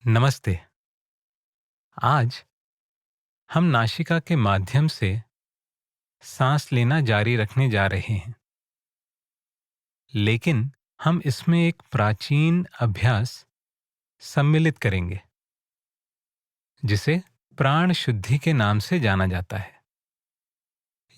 नमस्ते। आज हम नासिका के माध्यम से सांस लेना जारी रखने जा रहे हैं, लेकिन हम इसमें एक प्राचीन अभ्यास सम्मिलित करेंगे, जिसे प्राण शुद्धि के नाम से जाना जाता है।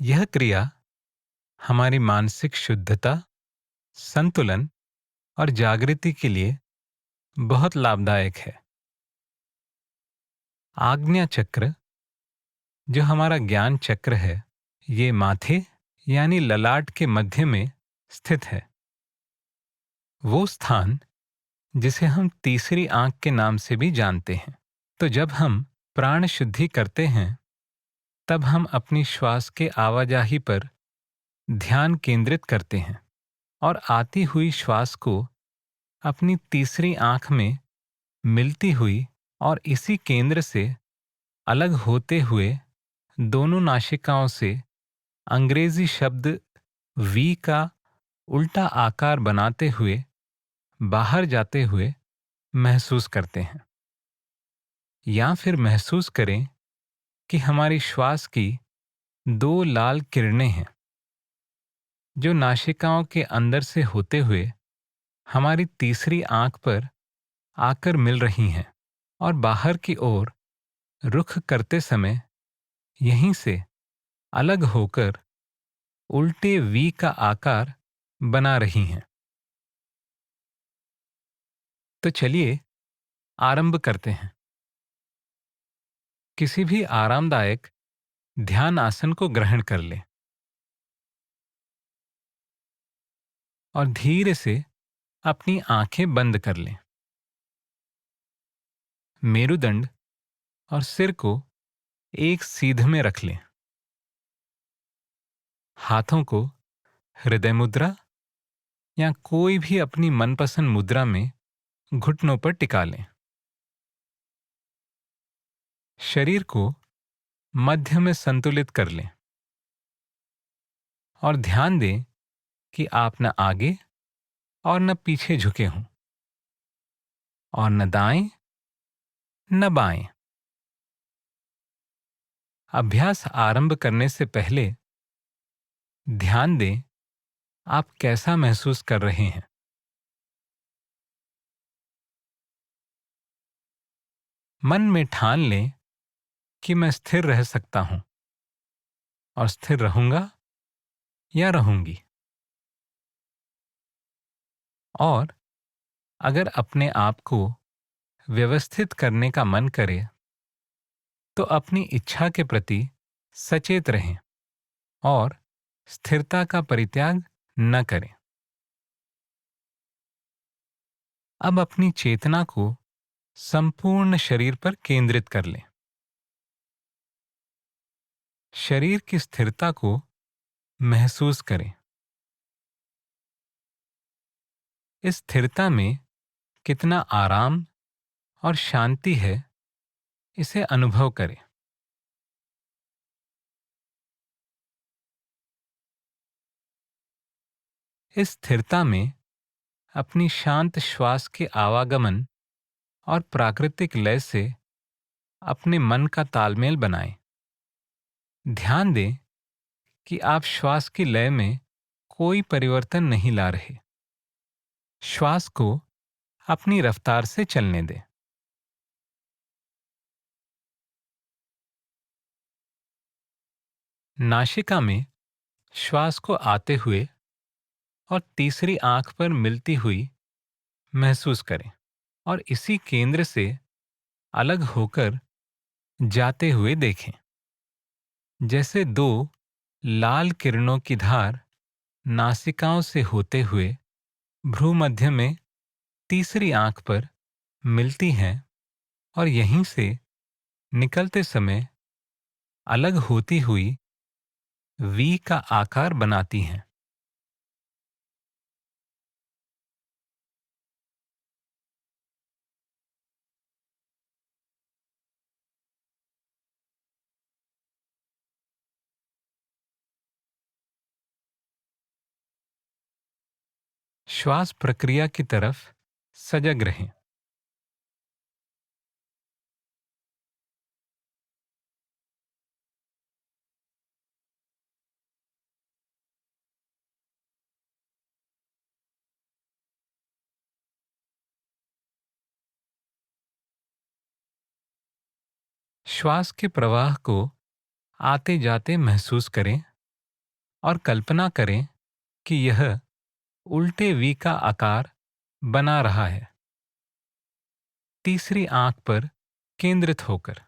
यह क्रिया हमारी मानसिक शुद्धता, संतुलन और जागृति के लिए बहुत लाभदायक है। आज्ञा चक्र, जो हमारा ज्ञान चक्र है, ये माथे यानी ललाट के मध्य में स्थित है। वो स्थान जिसे हम तीसरी आंख के नाम से भी जानते हैं। तो जब हम प्राण शुद्धि करते हैं, तब हम अपनी श्वास के आवाजाही पर ध्यान केंद्रित करते हैं और आती हुई श्वास को अपनी तीसरी आंख में मिलती हुई और इसी केंद्र से अलग होते हुए दोनों नासिकाओं से अंग्रेजी शब्द वी का उल्टा आकार बनाते हुए बाहर जाते हुए महसूस करते हैं। या फिर महसूस करें कि हमारी श्वास की दो लाल किरणें हैं, जो नासिकाओं के अंदर से होते हुए हमारी तीसरी आंख पर आकर मिल रही हैं और बाहर की ओर रुख करते समय यहीं से अलग होकर उल्टे वी का आकार बना रही हैं। तो चलिए आरंभ करते हैं। किसी भी आरामदायक ध्यान आसन को ग्रहण कर लें और धीरे से अपनी आंखें बंद कर लें। मेरुदंड और सिर को एक सीध में रख लें। हाथों को हृदय मुद्रा या कोई भी अपनी मनपसंद मुद्रा में घुटनों पर टिका लें। शरीर को मध्य में संतुलित कर लें और ध्यान दें कि आप न आगे और न पीछे झुके हों और न दाएं न बाएं। अभ्यास आरंभ करने से पहले ध्यान दें आप कैसा महसूस कर रहे हैं। मन में ठान लें कि मैं स्थिर रह सकता हूं और स्थिर रहूंगा या रहूंगी। और अगर अपने आप को व्यवस्थित करने का मन करे, तो अपनी इच्छा के प्रति सचेत रहें और स्थिरता का परित्याग न करें। अब अपनी चेतना को संपूर्ण शरीर पर केंद्रित कर लें। शरीर की स्थिरता को महसूस करें। इस स्थिरता में कितना आराम और शांति है, इसे अनुभव करें। इस स्थिरता में अपनी शांत श्वास के आवागमन और प्राकृतिक लय से अपने मन का तालमेल बनाएं। ध्यान दें कि आप श्वास की लय में कोई परिवर्तन नहीं ला रहे। श्वास को अपनी रफ्तार से चलने दें। नासिका में श्वास को आते हुए और तीसरी आंख पर मिलती हुई महसूस करें और इसी केंद्र से अलग होकर जाते हुए देखें। जैसे दो लाल किरणों की धार नासिकाओं से होते हुए भ्रूमध्य में तीसरी आंख पर मिलती हैं और यहीं से निकलते समय अलग होती हुई वी का आकार बनाती हैं। श्वास प्रक्रिया की तरफ सजग रहें। श्वास के प्रवाह को आते जाते महसूस करें और कल्पना करें कि यह उल्टे वी का आकार बना रहा है, तीसरी आंख पर केंद्रित होकर।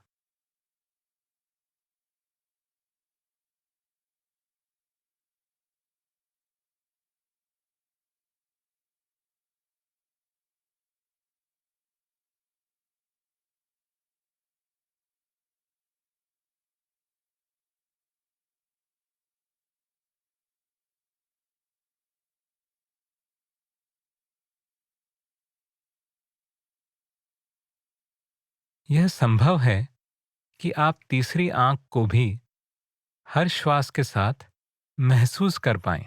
यह संभव है कि आप तीसरी आंख को भी हर श्वास के साथ महसूस कर पाएं।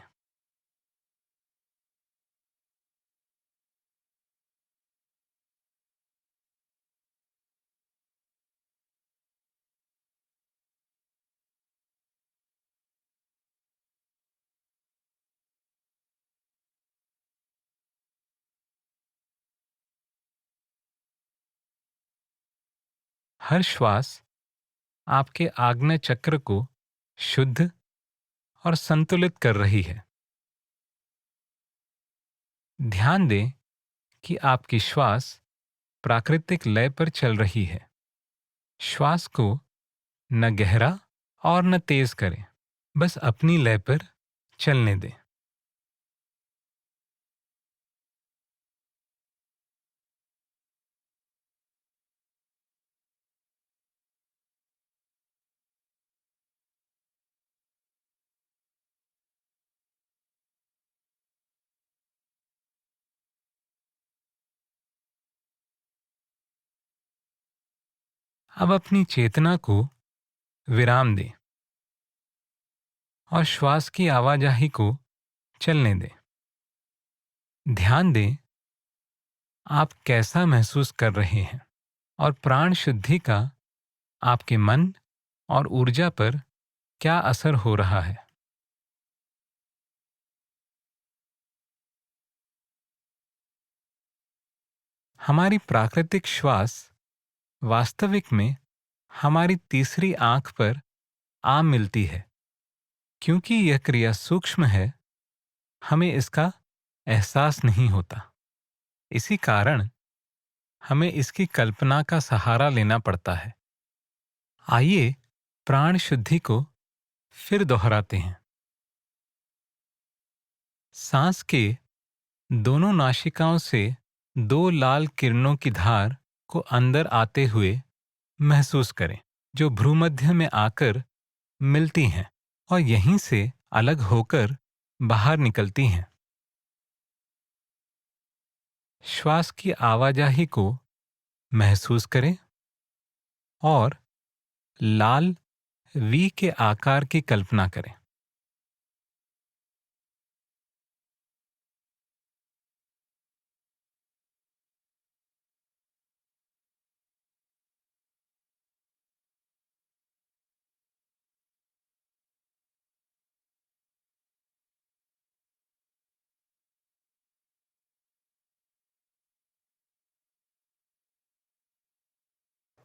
हर श्वास आपके आज्ञा चक्र को शुद्ध और संतुलित कर रही है। ध्यान दें कि आपकी श्वास प्राकृतिक लय पर चल रही है। श्वास को न गहरा और न तेज करें, बस अपनी लय पर चलने दें। अब अपनी चेतना को विराम दें और श्वास की आवाजाही को चलने दें। ध्यान दें आप कैसा महसूस कर रहे हैं और प्राण शुद्धि का आपके मन और ऊर्जा पर क्या असर हो रहा है। हमारी प्राकृतिक श्वास वास्तविक में हमारी तीसरी आंख पर आ मिलती है। क्योंकि यह क्रिया सूक्ष्म है, हमें इसका एहसास नहीं होता। इसी कारण हमें इसकी कल्पना का सहारा लेना पड़ता है। आइए प्राण शुद्धि को फिर दोहराते हैं। सांस के दोनों नासिकाओं से दो लाल किरणों की धार को अंदर आते हुए महसूस करें, जो भ्रूमध्य में आकर मिलती हैं और यहीं से अलग होकर बाहर निकलती हैं। श्वास की आवाजाही को महसूस करें और लाल वी के आकार की कल्पना करें।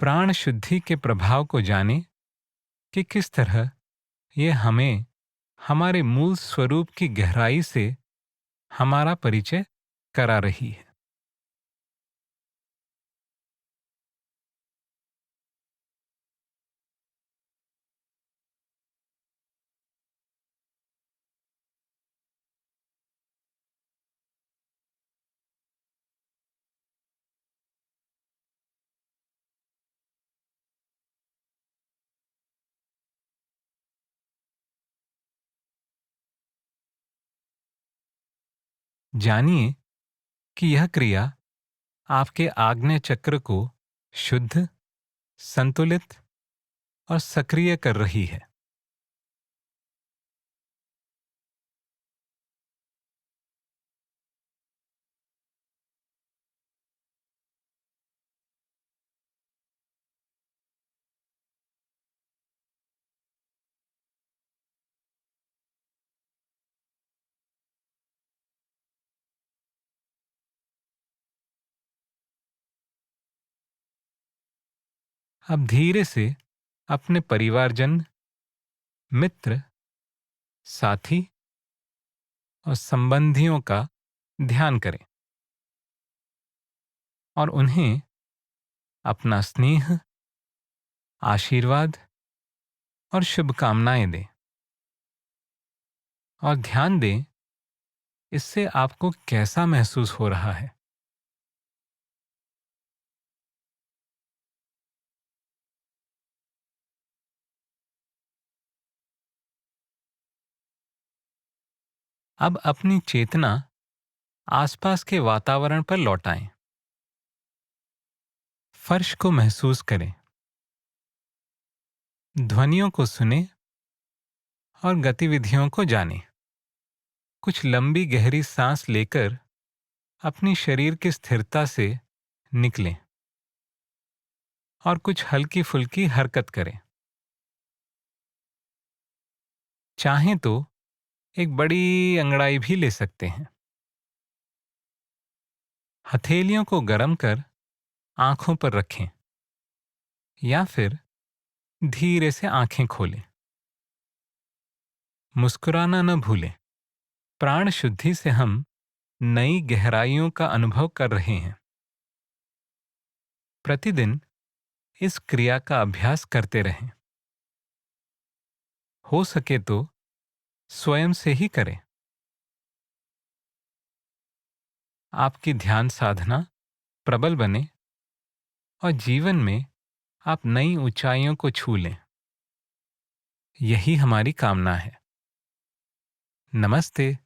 प्राण शुद्धि के प्रभाव को जानें कि किस तरह ये हमें हमारे मूल स्वरूप की गहराई से हमारा परिचय करा रही है। जानिए कि यह क्रिया आपके आग्नेय चक्र को शुद्ध, संतुलित और सक्रिय कर रही है। अब धीरे से अपने परिवारजन, मित्र, साथी और संबंधियों का ध्यान करें और उन्हें अपना स्नेह, आशीर्वाद और शुभकामनाएं दें और ध्यान दें इससे आपको कैसा महसूस हो रहा है। अब अपनी चेतना आसपास के वातावरण पर लौटाएं। फर्श को महसूस करें, ध्वनियों को सुनें और गतिविधियों को जानें। कुछ लंबी गहरी सांस लेकर अपनी शरीर की स्थिरता से निकलें और कुछ हल्की फुल्की हरकत करें। चाहें तो एक बड़ी अंगड़ाई भी ले सकते हैं। हथेलियों को गर्म कर आंखों पर रखें या फिर धीरे से आंखें खोलें। मुस्कुराना न भूलें। प्राण शुद्धि से हम नई गहराइयों का अनुभव कर रहे हैं। प्रतिदिन इस क्रिया का अभ्यास करते रहें। हो सके तो स्वयं से ही करें। आपकी ध्यान साधना प्रबल बने और जीवन में आप नई ऊंचाइयों को छू लें। यही हमारी कामना है। नमस्ते।